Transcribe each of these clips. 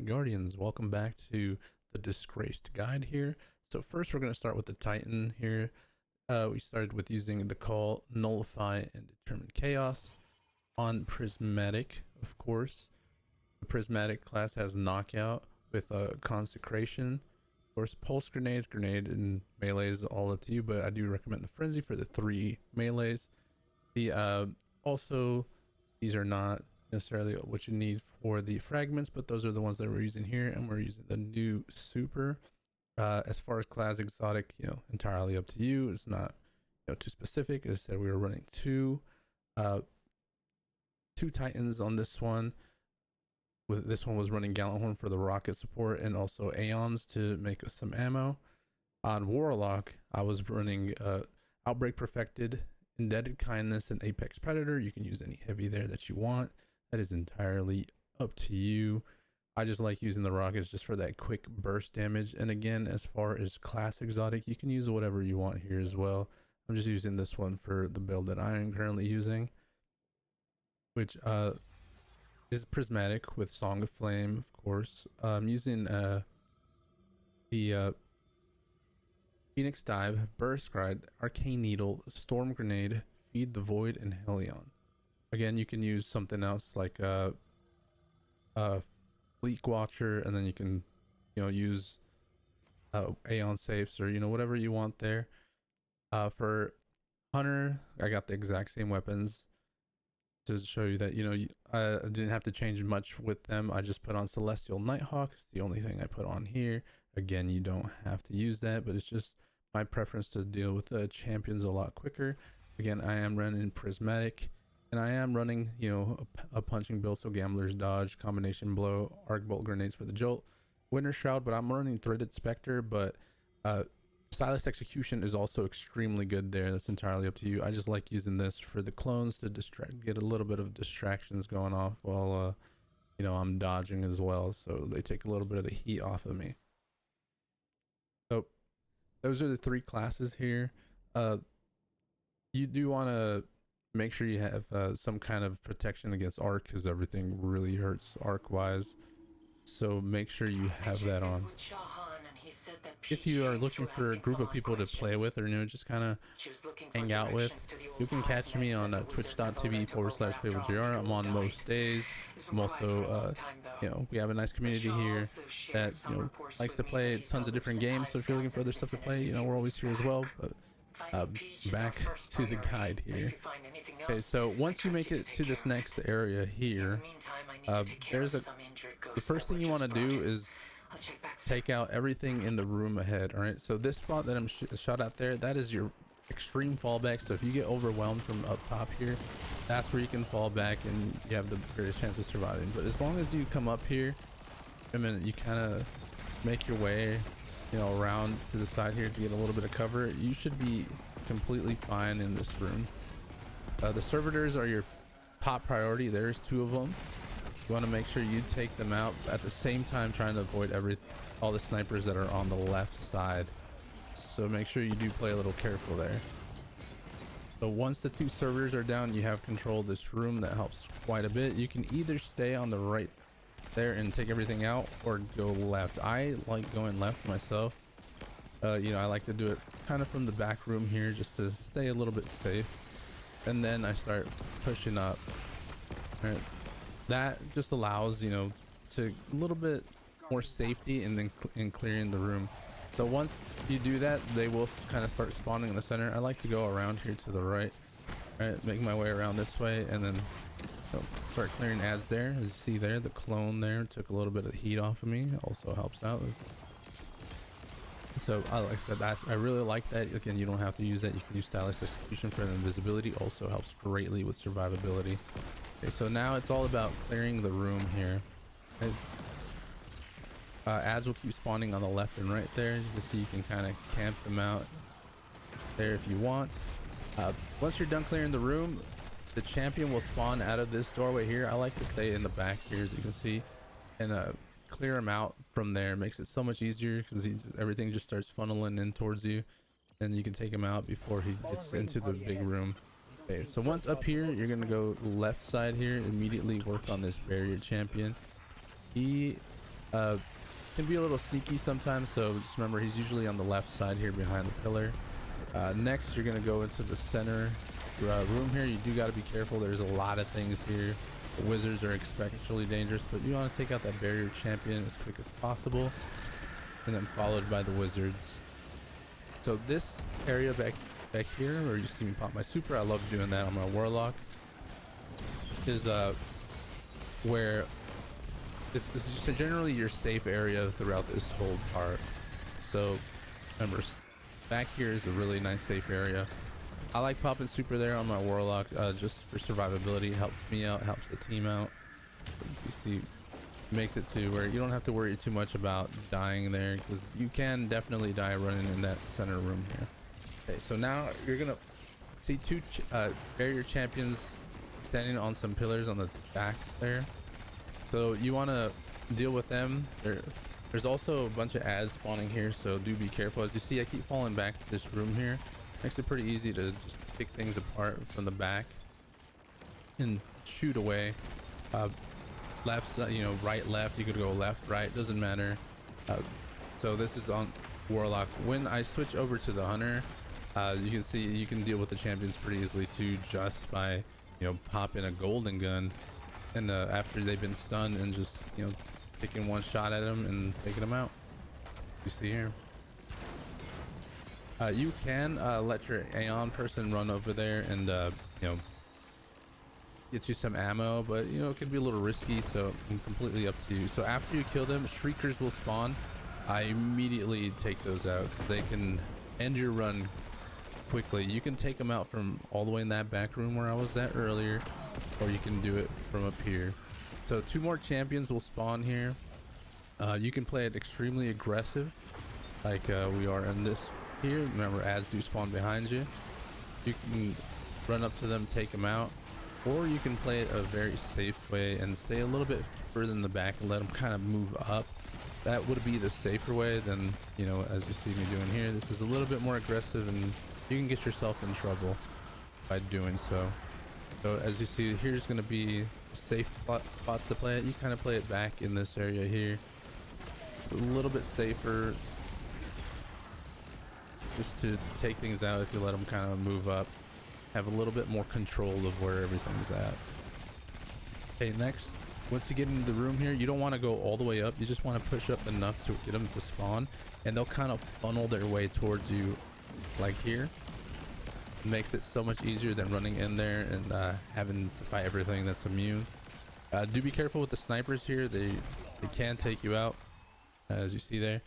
Guardians, welcome back to the Disgraced guide here. So first we're going to start with the Titan here. We started with using the call, nullify, and determine chaos on Prismatic, of course. The Prismatic class has knockout with a consecration. Of course, pulse grenade, and melee is all up to you, but I do recommend the frenzy for the 3 melees. Also, these are not necessarily what you need for the fragments, but those are the ones that we're using here, and we're using the new super. As far as class exotic, entirely up to you. It's not too specific. As I said, we were running two Titans on this one. With this one was running Gallant Horn for the rocket support and also Aeons to make us some ammo. On Warlock, I was running Outbreak Perfected, Indebted Kindness, and Apex Predator. You can use any heavy there that you want. That is entirely up to you. I just like using the rockets just for that quick burst damage. And again, as far as class exotic, you can use whatever you want here as well. I'm just using this one for the build that I am currently using, which is Prismatic with Song of Flame, of course. I'm using the Phoenix Dive, Burst Glide, Arcane Needle, Storm Grenade, Feed the Void, and Helion. Again, you can use something else like Fleet Watcher, and then you can use Aeon Safes or whatever you want there. For Hunter, I got the exact same weapons to show you that I didn't have to change much with them. I just put on Celestial Nighthawk. It's the only thing I put on here. Again, you don't have to use that, but it's just my preference to deal with the champions a lot quicker. Again, I am running Prismatic, and I am running a punching build, so Gambler's Dodge, Combination Blow, Arc Bolt Grenades for the Jolt, Winter Shroud, but I'm running Threaded Spectre. But Stylus Execution is also extremely good there. That's entirely up to you. I just like using this for the clones to get a little bit of distractions going off while I'm dodging as well, so they take a little bit of the heat off of me. So those are the 3 classes here. You do want to make sure you have some kind of protection against arc, because everything really hurts arc wise, so make sure you have that on. If you are looking for a group of people to play with, or just kind of hang out with, you can catch me on twitch.tv/FabledJR. I'm on most days. I'm also we have a nice community here that likes to play tons of different games, so if you're looking for other stuff to play, we're always here as well. But back to the guide here. Okay, so once you make it to this next area here, the first thing you want to do is take out everything in the room ahead. All right, so this spot that I'm shot out there, that is your extreme fallback. So if you get overwhelmed from up top here, that's where you can fall back and you have the greatest chance of surviving. But as long as you come up here, you kind of make your way around to the side here to get a little bit of cover, you should be completely fine in this room. The servitors are your top priority. There's 2 of them. You want to make sure you take them out at the same time, trying to avoid all the snipers that are on the left side. So make sure you do play a little careful there. So once the 2 servitors are down, you have control of this room. That helps quite a bit. You can either stay on the right there and take everything out, or go left. I like going left myself. I like to do it kind of from the back room here, just to stay a little bit safe, and then I start pushing up. All right, that just allows to a little bit more safety in clearing the room. So once you do that, they will kind of start spawning in the center. I like to go around here to the right. All right, make my way around this way, and then start clearing ads there. As you see there, the clone there took a little bit of heat off of me. It also helps out. So like I said, I really like that. Again, you don't have to use that. You can use Stylus Execution for the invisibility. Also helps greatly with survivability. Okay, so now it's all about clearing the room here. Ads will keep spawning on the left and right there. As you can see, you can kind of camp them out there if you want. Once you're done clearing the room, the champion will spawn out of this doorway here. I like to stay in the back here, as you can see, and clear him out from there. It makes it so much easier because everything just starts funneling in towards you, and you can take him out before he gets into the big room. Okay, so once up here, you're gonna go left side here, immediately work on this barrier champion. He Can be a little sneaky sometimes, so just remember he's usually on the left side here behind the pillar. Next, you're gonna go into the center room here. You do got to be careful. There's a lot of things here. The wizards are especially dangerous, but you want to take out that barrier champion as quick as possible, and then followed by the wizards. So this area back here, where you see me pop my super, I love doing that on my warlock, is where it's just generally your safe area throughout this whole part. So remember, back here is a really nice safe area. I like popping super there on my warlock just for survivability. Helps me out, helps the team out. You see, makes it to where you don't have to worry too much about dying there, because you can definitely die running in that center room here. Okay, so now you're gonna see two barrier champions standing on some pillars on the back there. So you want to deal with them. There's also a bunch of ads spawning here, so do be careful. As you see, I keep falling back to this room here. Makes it pretty easy to just pick things apart from the back and shoot away. Left, you know, right, left. You could go left, right, doesn't matter. So this is on warlock. When I switch over to the hunter, you can see you can deal with the champions pretty easily too, just by, you know, popping a golden gun, and after they've been stunned, and just, you know, taking one shot at them and taking them out. You see here. You can let your Aeon person run over there and you know, get you some ammo, but you know, it can be a little risky, so I'm completely up to you. So after you kill them, shriekers will spawn. I immediately take those out because they can end your run quickly. You can take them out from all the way in that back room where I was at earlier, or you can do it from up here. So 2 more champions will spawn here. You can play it extremely aggressive, like we are in this here. Remember, ads do spawn behind you. You can run up to them, take them out, or you can play it a very safe way and stay a little bit further in the back and let them kind of move up. That would be the safer way than, you know, as you see me doing here. This is a little bit more aggressive, and you can get yourself in trouble by doing so. So as you see, here's going to be safe spots to play it. You kind of play it back in this area here. It's a little bit safer just to take things out if you let them kind of move up. Have a little bit more control of where everything's at. Okay, next, once you get into the room here, you don't want to go all the way up. You just want to push up enough to get them to spawn, and they'll kind of funnel their way towards you, like here. It makes it so much easier than running in there and having to fight everything that's immune. Do be careful with the snipers here. They can take you out, as you see there.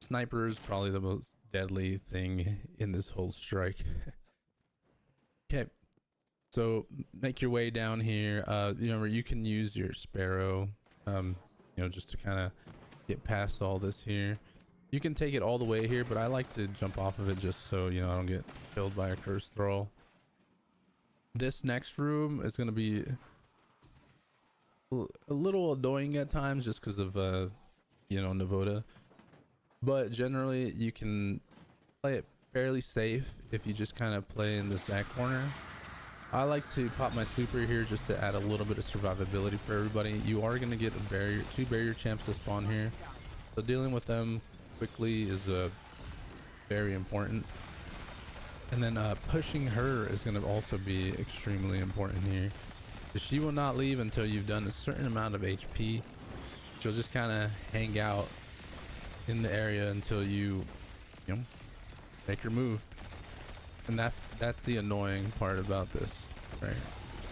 Sniper is probably the most deadly thing in this whole strike. Okay, so make your way down here. You know, you can use your sparrow, you know, just to kind of get past all this here. You can take it all the way here, but I like to jump off of it just so, you know, I don't get killed by a cursed thrall. This next room is going to be a little annoying at times just because of you know, Navoda, but generally you can play it fairly safe if you just kind of play in this back corner. I like to pop my super here just to add a little bit of survivability for everybody. You are going to get a 2 barrier champs to spawn here, so dealing with them quickly is very important. And then pushing her is going to also be extremely important here. She will not leave until you've done a certain amount of HP. She'll just kind of hang out in the area until you know, make your move. And that's the annoying part about this, right?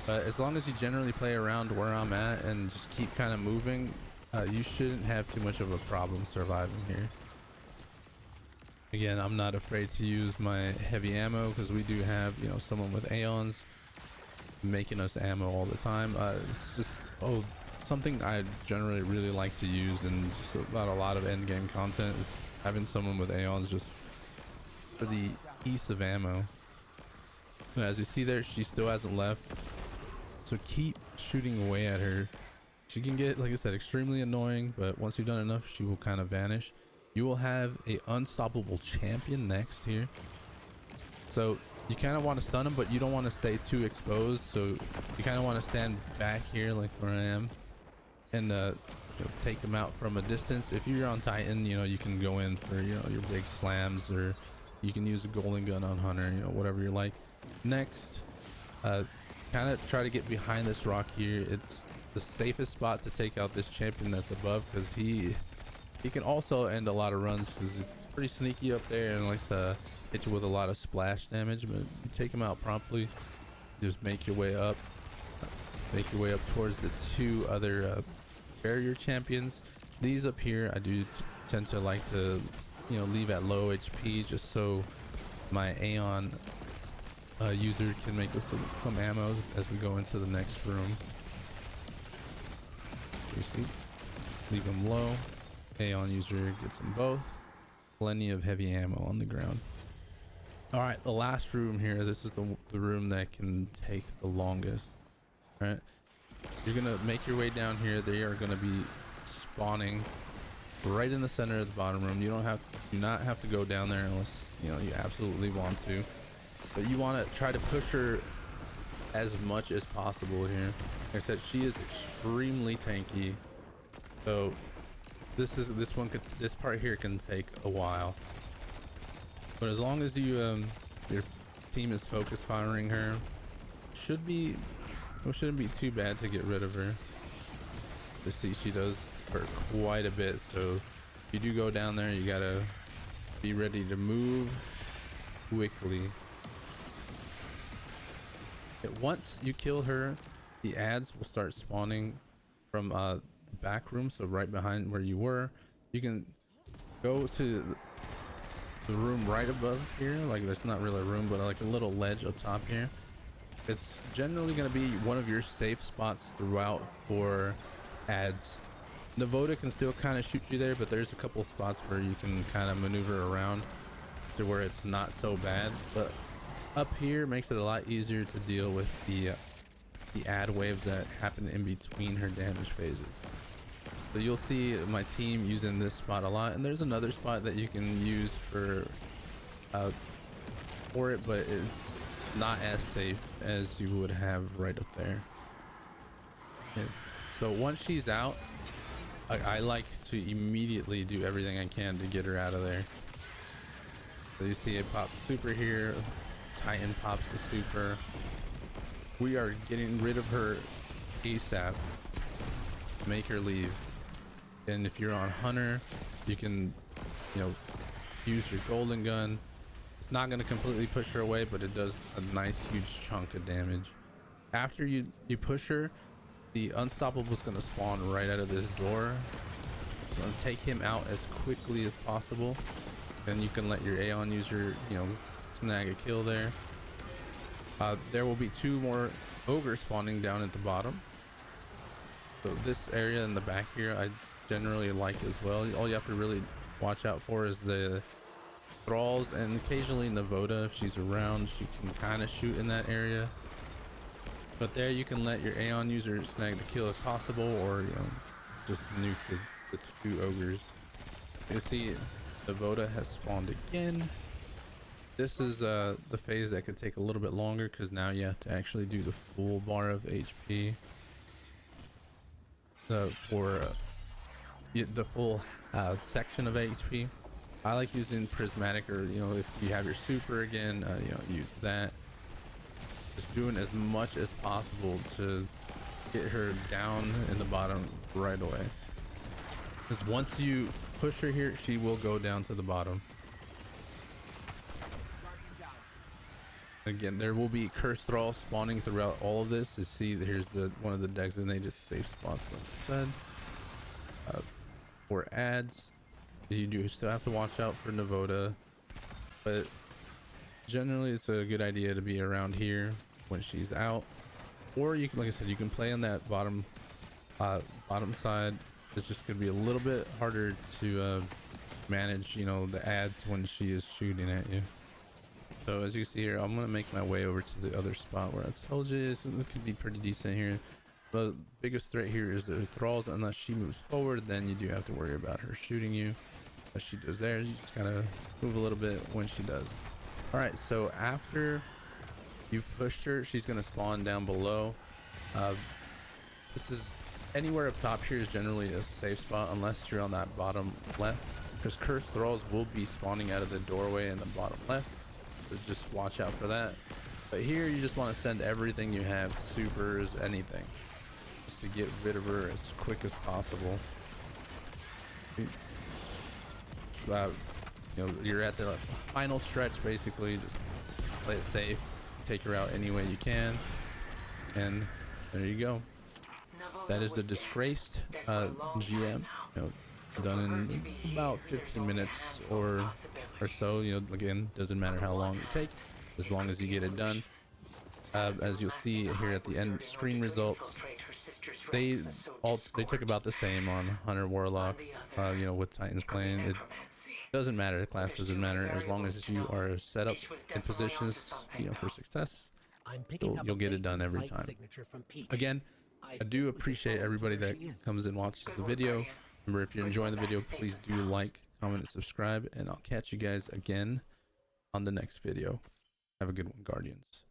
But as long as you generally play around where I'm at and just keep kind of moving, you shouldn't have too much of a problem surviving here. Again, I'm not afraid to use my heavy ammo because we do have, you know, someone with Aeons making us ammo all the time. It's just something I generally really like to use, and just about a lot of end game content is having someone with Aeons just for the ease of ammo. And as you see there, she still hasn't left, so keep shooting away at her. She can get, like I said, extremely annoying, but once you've done enough, she will kind of vanish. You will have a unstoppable champion next here, so you kind of want to stun him, but you don't want to stay too exposed, so you kind of want to stand back here like where I am, and take them out from a distance. If you're on Titan, you can go in for your big slams, or you can use a golden gun on Hunter, whatever you like. Next, kind of try to get behind this rock here. It's the safest spot to take out this champion that's above, because he can also end a lot of runs, because it's pretty sneaky up there and likes to hit you with a lot of splash damage. But you take him out promptly, just make your way up towards the two other barrier champions. These up here I do tend to like to leave at low HP, just so my Aeon user can make us some ammo as we go into the next room. You see, leave them low. Aeon user gets them both. Plenty of heavy ammo on the ground. All right, the last room here. This is the room that can take the longest. All right, you're gonna make your way down here. They are gonna be spawning right in the center of the bottom room. You do not have to go down there unless you absolutely want to. But you want to try to push her as much as possible here. Like I said, she is extremely tanky, so this part here can take a while. But as long as your team is focus firing her, it shouldn't be too bad to get rid of her. You see, she does hurt quite a bit, so if you do go down there, you gotta be ready to move quickly. Once you kill her, the ads will start spawning from the back room, so right behind where you were. You can go to the room right above here. Like, there's not really a room, but like a little ledge up top here. It's generally going to be one of your safe spots throughout for ads. Navoda can still kind of shoot you there, but there's a couple spots where you can kind of maneuver around to where it's not so bad. But up here makes it a lot easier to deal with the ad waves that happen in between her damage phases. So you'll see my team using this spot a lot, and there's another spot that you can use for it, but it's not as safe as you would have right up there. Yeah. So once she's out, I like to immediately do everything I can to get her out of there. So you see it pop super here. Titan pops the super. We are getting rid of her ASAP. Make her leave. And if you're on Hunter, you can use your golden gun. It's not going to completely push her away, but it does a nice huge chunk of damage. After you push her, the unstoppable is going to spawn right out of this door. You're going to take him out as quickly as possible. Then you can let your Aeon user snag a kill there. There will be two more ogres spawning down at the bottom. So this area in the back here I generally like as well. All you have to really watch out for is the thralls, and occasionally Navoda, if she's around, she can kind of shoot in that area. But there you can let your Aeon user snag the kill if possible, or just nuke the two ogres. You see Navoda has spawned again. This is the phase that could take a little bit longer, because now you have to actually do the full bar of HP. For the full section of HP. I like using prismatic, or if you have your super again, use that. Just doing as much as possible to get her down in the bottom right away. Because once you push her here, she will go down to the bottom. Again, there will be cursed thralls spawning throughout all of this. You see, here's one of the designated safe spots, like I said. For ads, you do still have to watch out for Navoda, but generally it's a good idea to be around here when she's out. Or you can, like I said, you can play on that bottom side. It's just gonna be a little bit harder to manage, the ads when she is shooting at you. So as you see here, I'm gonna make my way over to the other spot where I told you it could be pretty decent here. The biggest threat here is the thralls. Unless she moves forward, then you do have to worry about her shooting you. As she does there, you just gotta move a little bit when she does. All right, so after you've pushed her, she's gonna spawn down below. This is Anywhere up top here is generally a safe spot unless you're on that bottom left, because cursed thralls will be spawning out of the doorway in the bottom left, so just watch out for that. But here you just want to send everything you have, supers, anything, just to get rid of her as quick as possible. You know, you're at the final stretch basically. Just play it safe, take her out any way you can, and there you go. That is the Disgraced GM, you know, done in about 15 minutes or so. You know, again, doesn't matter how long you take, as long as you get it done. As you'll see here at the end screen results, they took about the same on Hunter, Warlock, you know, with Titans playing. It doesn't matter, the class doesn't matter, as long as you are set up in positions, you know, for success, you'll get it done every time. Again, I do appreciate everybody that comes and watches the video. Remember, if you're enjoying the video, please do like, comment, and subscribe, and I'll catch you guys again on the next video. Have a good one, Guardians.